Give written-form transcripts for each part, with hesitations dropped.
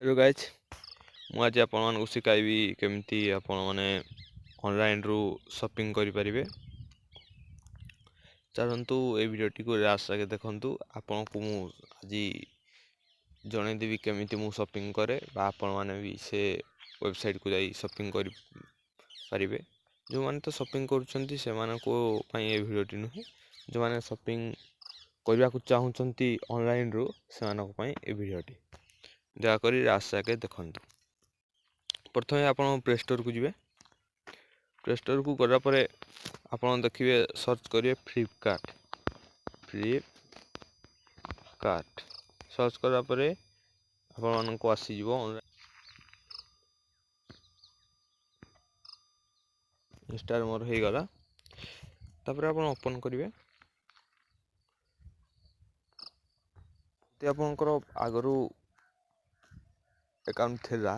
Hello guys ମୁଁ ଆଜି ଆପଣମାନଙ୍କୁ ଶିଖାଇବି କେମିତି ଆପଣମାନେ ଅନଲାଇନ୍ରୁ ସପିଂ କରିପାରିବେ। ଚାଲନ୍ତୁ ଏ ଭିଡ଼ିଓଟିକୁ ଲାଷ୍ଟ ଯାକେ ଦେଖନ୍ତୁ। ଆପଣଙ୍କୁ ମୁଁ ଆଜି ଜଣେଇଦେବି କେମିତି ମୁଁ ସପିଂ କରେ ବା ଆପଣମାନେ ବି ସେ ୱେବସାଇଟ୍କୁ ଯାଇ ସପିଂ କରିପାରିବେ। ଯେଉଁମାନେ ତ ସପିଂ କରୁଛନ୍ତି ସେମାନଙ୍କ ପାଇଁ ଏ ଭିଡ଼ିଓଟି ନୁହେଁ, ଯେଉଁମାନେ ସପିଂ କରିବାକୁ ଚାହୁଁଛନ୍ତି ଅନଲାଇନ୍ରୁ ସେମାନଙ୍କ ପାଇଁ ଏ ଭିଡ଼ିଓଟି। ଦୟାକରି ଲାଷ୍ଟ ଯାକେ ଦେଖନ୍ତୁ। ପ୍ରଥମେ ଆପଣ ପ୍ଲେ ଷ୍ଟୋରକୁ ଯିବେ। ପ୍ଲେ ଷ୍ଟୋରକୁ ଗଲା ପରେ ଆପଣ ଦେଖିବେ ସର୍ଚ୍ଚ କରିବେ ଫ୍ଲିପକାର୍ଟ। ସର୍ଚ୍ଚ କଲା ପରେ ଆପଣମାନଙ୍କୁ ଆସିଯିବ ଇନଷ୍ଟାଲ ମୋର ହେଇଗଲା। ତାପରେ ଆପଣ ଓପନ୍ କରିବେ। ଯଦି ଆପଣଙ୍କର ଆଗରୁ ଆକାଉଣ୍ଟ ଥିଲା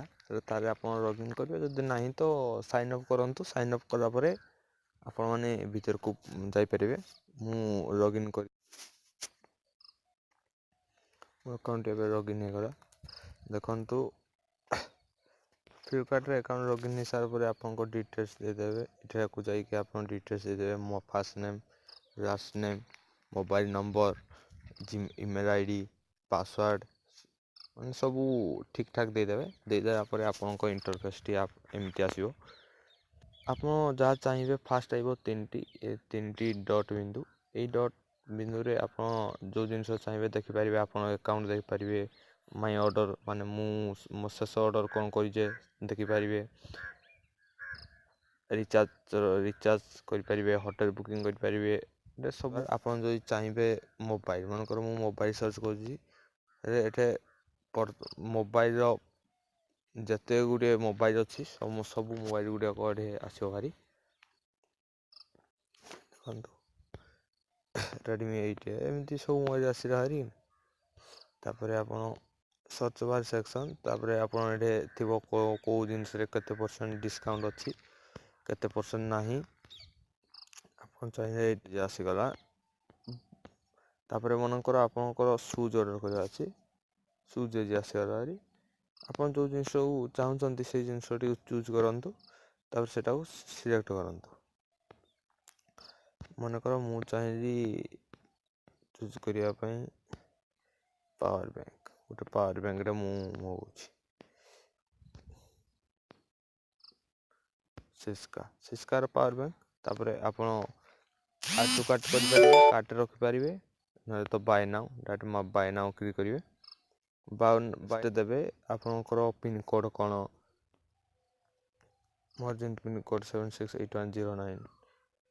ତାହେଲେ ଆପଣ ଲଗ୍ଇନ୍ କରିବେ, ଯଦି ନାହିଁ ତ ସାଇନ୍ ଅପ୍ କରନ୍ତୁ। ସାଇନ୍ ଅପ୍ କଲା ପରେ ଆପଣମାନେ ଭିତରକୁ ଯାଇପାରିବେ। ମୁଁ ଲଗ୍ଇନ୍ କରି ମୋ ଆକାଉଣ୍ଟ ଏବେ ଲଗ୍ଇନ୍ ହେଇଗଲା। ଦେଖନ୍ତୁ ଫ୍ଲିପକାର୍ଟରେ ଆକାଉଣ୍ଟ ଲଗ୍ଇନ୍ ହେଇସାରିଲା ପରେ ଆପଣଙ୍କ ଡିଟେଲ୍ସ ଦେଇଦେବେ। ଏଠାକୁ ଯାଇକି ଆପଣ ଡିଟେଲ୍ସ ଦେଇଦେବେ। ମୋ first name, last name, mobile number, email I D, password ମାନେ ସବୁ ଠିକ୍ ଠାକ୍ ଦେଇଦେଲା ପରେ ଆପଣଙ୍କ ଇଣ୍ଟରଫେସ୍ଟି ଏମିତି ଆସିବ। ଆପଣ ଯାହା ଚାହିଁବେ ଫାର୍ଷ୍ଟ ଆସିବ ତିନିଟି ଡଟ୍ ବିନ୍ଦୁ। ଏଇ ଡଟ୍ ବିନ୍ଦୁରେ ଆପଣ ଯେଉଁ ଜିନିଷ ଚାହିଁବେ ଦେଖିପାରିବେ। ଆପଣ ଆକାଉଣ୍ଟ ଦେଖିପାରିବେ, ମାଇ ଅର୍ଡ଼ର ମାନେ ମୋ ଶେଷ ଅର୍ଡ଼ର କ'ଣ କରିଛେ ଦେଖିପାରିବେ, ରିଚାର୍ଜ କରିପାରିବେ, ହୋଟେଲ୍ ବୁକିଂ କରିପାରିବେ। ଏଟା ସବୁ ଆପଣ ଯଦି ଚାହିଁବେ ମୋବାଇଲ୍, ମନେକର ମୁଁ ମୋବାଇଲ୍ ସର୍ଚ୍ଚ କରୁଛି, ଏଠି ମୋବାଇଲ୍ର ଯେତେ ଗୁଡ଼ିଏ ମୋବାଇଲ୍ ଅଛି ସବୁ ମୋବାଇଲ୍ ଗୁଡ଼ିକ ଏଠି ଆସିବ ଭାରି। ଦେଖନ୍ତୁ ରେଡ଼ମି 8 ଏମିତି ସବୁ ମୋବାଇଲ୍ ଆସିଲା ଭାରି। ତାପରେ ଆପଣ ସର୍ଚ୍ଚ ବାର୍ ସେକ୍ସନ୍, ତାପରେ ଆପଣ ଏଠି ଥିବ କେଉଁ ଜିନିଷରେ କେତେ ପରସେଣ୍ଟ ଡିସକାଉଣ୍ଟ ଅଛି, କେତେ ପରସେଣ୍ଟ ନାହିଁ। ଆପଣ ଚାହିଁଲେ ଏଇଠି ଆସିଗଲା। ତାପରେ ମନେକର ଆପଣଙ୍କର ସୁଜ୍ ଅର୍ଡ଼ର କରିବାର ଅଛି, ସୁଜ୍ ଆସିଗଲା ଭାରି। ଆପଣ ଯେଉଁ ଜିନିଷକୁ ଚାହୁଁଛନ୍ତି ସେଇ ଜିନିଷଟିକୁ ଚୁଜ୍ କରନ୍ତୁ। ତାପରେ ସେଟାକୁ ସିଲେକ୍ଟ କରନ୍ତୁ। ମନେକର ମୁଁ ଚାହିଁଲି ଚୁଜ୍ କରିବା ପାଇଁ ପାୱାର ବ୍ୟାଙ୍କ। ଗୋଟେ ପାୱାର ବ୍ୟାଙ୍କରେ ମୁଁ ମଗାଉଛି ସିସ୍କାର ପାୱାର ବ୍ୟାଙ୍କ। ତାପରେ ଆପଣ ଆଡ୍ ଟୁ କାର୍ଟ କରିପାରିବେ, କାର୍ଟରେ ରଖିପାରିବେ, ନହେଲେ ତ ବାଏ ନାଉ ଡାଇରେକ୍ଟ ବାଏ ନାଉ କ୍ଲିକ୍ କରିବେ। ବାଏ ଦେବେ ଆପଣଙ୍କର ପିନ୍କୋଡ଼୍ କ'ଣ, ମୋର ଯେମିତି ପିନ୍କୋଡ଼୍ 768109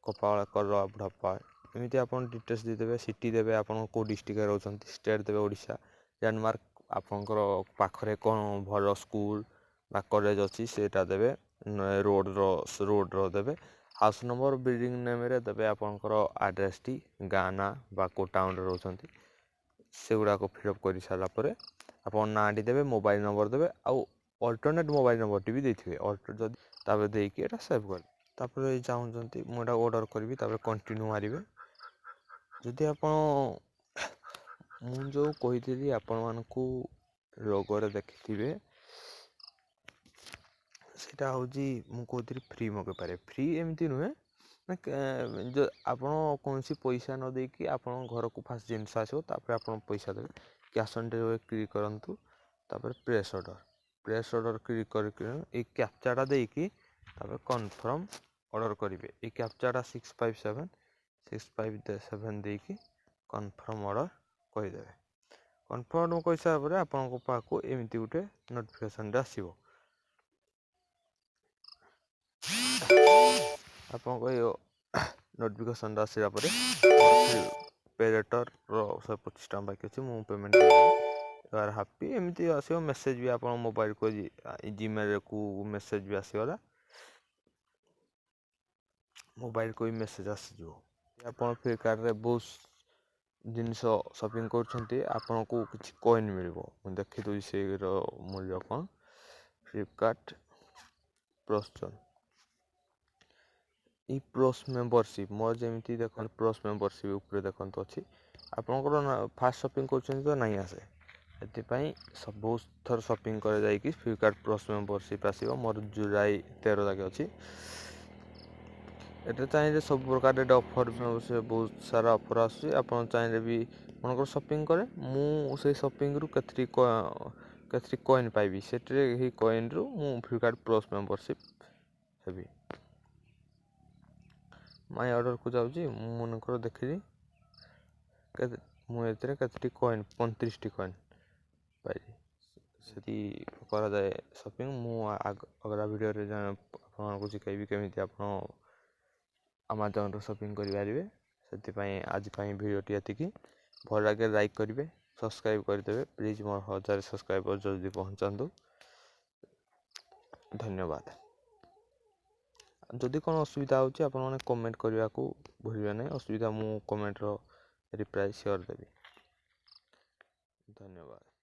କପାଳ କର ବୁଢ଼ାପା, ଏମିତି ଆପଣ ଡିଟେଲ୍ସ ଦେଇଦେବେ। ସିଟି ଦେବେ, ଆପଣ କେଉଁ ଡିଷ୍ଟ୍ରିକ୍ଟରେ ରହୁଛନ୍ତି, ଷ୍ଟେଟ୍ ଦେବେ ଓଡ଼ିଶା, ଲ୍ୟାଣ୍ଡମାର୍କ ଆପଣଙ୍କର ପାଖରେ କ'ଣ ଭଲ ସ୍କୁଲ ବା କଲେଜ ଅଛି ସେଇଟା ଦେବେ, ରୋଡ଼ର ଦେବେ, ହାଉସ୍ ନମ୍ବର, ବିଲ୍ଡିଂ ନେମ୍ରେ ଦେବେ ଆପଣଙ୍କର ଆଡ୍ରେସ୍ଟି, ଗାଁ ନାଁ ବା କେଉଁ ଟାଉନ୍ରେ ରହୁଛନ୍ତି ସେଗୁଡ଼ାକ ଫିଲ୍ଅପ୍ କରିସାରିଲା ପରେ ଆପଣ ନାଁଟି ଦେବେ, ମୋବାଇଲ୍ ନମ୍ବର ଦେବେ, ଆଉ ଅଲ୍ଟରନେଟ୍ ମୋବାଇଲ୍ ନମ୍ବରଟି ବି ଦେଇଥିବେ ଯଦି। ତାପରେ ଦେଇକି ଏଇଟା ସେଭ୍ କରିବେ। ତାପରେ ଚାହୁଁଛନ୍ତି ମୁଁ ଏଇଟା ଅର୍ଡ଼ର କରିବି, ତାପରେ କଣ୍ଟିନ୍ୟୁ ମାରିବେ। ଯଦି ଆପଣ ମୁଁ ଯେଉଁ କହିଥିଲି ଆପଣମାନଙ୍କୁ ଲୋଗୋରେ ଦେଖିଥିବେ, ସେଇଟା ହେଉଛି ମୁଁ କହୁଥିଲି ଫ୍ରି ମଗାଇ ପାରିବେ। ଫ୍ରି ଏମିତି ନୁହେଁ, ଆପଣ କୌଣସି ପଇସା ନ ଦେଇକି ଆପଣଙ୍କ ଘରକୁ ଫାଷ୍ଟ ଜିନିଷ ଆସିବ, ତାପରେ ଆପଣ ପଇସା ଦେବେ। କ୍ୟାସ୍ ଅନ୍ ଡେଲିଭରି କ୍ଲିକ୍ କରନ୍ତୁ। ତାପରେ ପ୍ଲେସ୍ ଅର୍ଡ଼ର କ୍ଲିକ୍ କରିକି ଏଇ କ୍ୟାପ୍ଚାଟା ଦେଇକି ତାପରେ କନଫର୍ମ ଅର୍ଡ଼ର କରିବେ। ଏଇ କ୍ୟାପ୍ଚାଟା 657 ଦେଇକି କନଫର୍ମ ଅର୍ଡ଼ର କରିଦେବେ। କନଫର୍ମ କରିସାରିଲା ପରେ ଆପଣଙ୍କ ପାଖକୁ ଏମିତି ଗୋଟେ ନୋଟିଫିକେସନ୍ଟା ଆସିବ। ଆପଣଙ୍କ ଏଇ ନୋଟିଫିକେସନ୍ଟା ଆସିଲା ପରେ ପେ ଲେଟର୍ର 125 ଟଙ୍କା ବାକି ଅଛି, ମୁଁ ପେମେଣ୍ଟ କରିବି, ୟାର ହାପି ଏମିତି ଆସିବ। ମେସେଜ୍ ବି ଆପଣ ମୋବାଇଲକୁ ଜିମେଲ୍କୁ ମେସେଜ୍ ବି ଆସିଗଲା, ମୋବାଇଲକୁ ବି ମେସେଜ୍ ଆସିଯିବ। ଆପଣ ଫ୍ଲିପକାର୍ଟରେ ବହୁତ ଜିନିଷ ସପିଂ କରୁଛନ୍ତି, ଆପଣଙ୍କୁ କିଛି କଏନ୍ ମିଳିବ। ମୁଁ ଦେଖିଦେଉଛି ସେଇର ମୂଲ୍ୟ କ'ଣ। ଫ୍ଲିପକାର୍ଟ ପ୍ଲସ୍ ମେମ୍ବରସିପ୍, ମୋର ଯେମିତି ଦେଖନ୍ତୁ ପ୍ଲସ୍ ମେମ୍ବରସିପ୍ ଉପରେ ଦେଖନ୍ତୁ ଅଛି। ଆପଣଙ୍କର ଫାଷ୍ଟ ସପିଂ କରୁଛନ୍ତି ତ ନାହିଁ ଆସେ, एपाई बहुत थर शॉपिंग कर जाइए फ्लिपकार्ट प्लस मेंबरशिप आसो मोर जुलाई 13 तक अच्छी ये चाहिए सब प्रकार ऑफर से बहुत सारा ऑफर आसूँ आप चाहिए भी मन शॉपिंग करे मुझे शॉपिंग रु कथरी कॉइन पाइबी से कॉइन रु मु Flipkart plus membership heavy my order को जाऊँगी मनकर देखी मुझे कथी कॉइन 35 टी कॉइन पाई से करा जाए शॉपिंग अगला वीडियो रे आपको शिखेबी केमी आप अमेजन रो शॉपिंग करें से आज वीडियो ये भल लगे लाइक करेंगे सब्सक्राइब करदे प्लीज मोर 1000 सब्सक्राइबर जल्दी पहुँचा धन्यवाद जदि कौन असुविधा होची आपण माने कमेंट करने को भूलिए नहीं असुविधा मु कमेंट रो रिप्लाई शेयर देवी धन्यवाद।